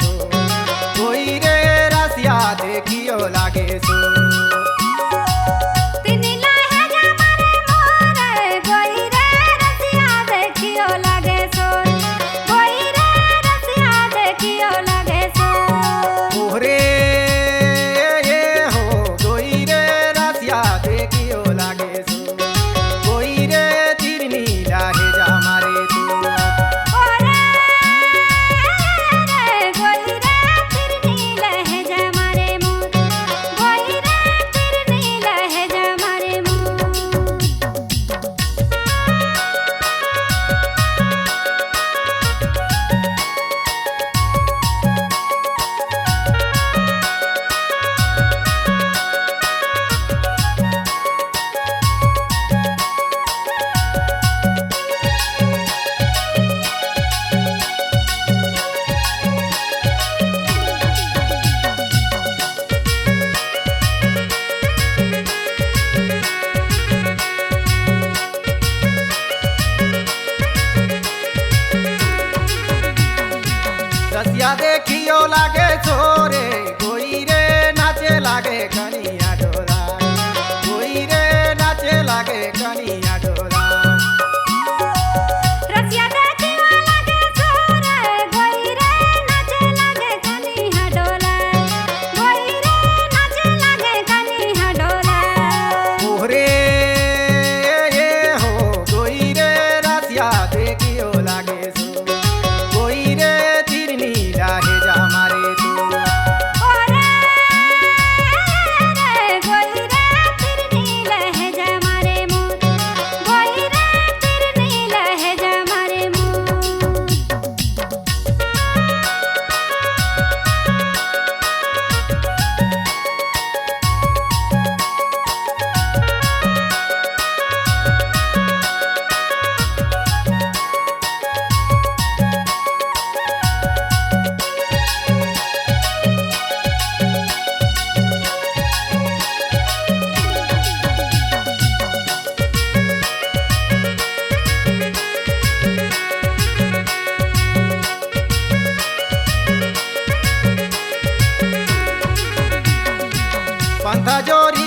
सो कोई रे रसिया देखियो लागे सो रसिया देखियो लागे छोरे कोई रे नाचे लागे कनिया डोरा कोई रे नाचे लागे कनिया डोरा रसिया देखियो लागे छोरे कोई रे नाचे लागे कनिया डोरा कोई रे नाचे लागे कनिया डोरा ओरे ये हो कोई रे रसिया देखियो लागे सो कोई रे लाहे जा मारे तू ओरे रे कोई रे तिरनी लहे जा मारे मोर कोई रे तिरनी लहे जा मारे मोर पंथा जोरी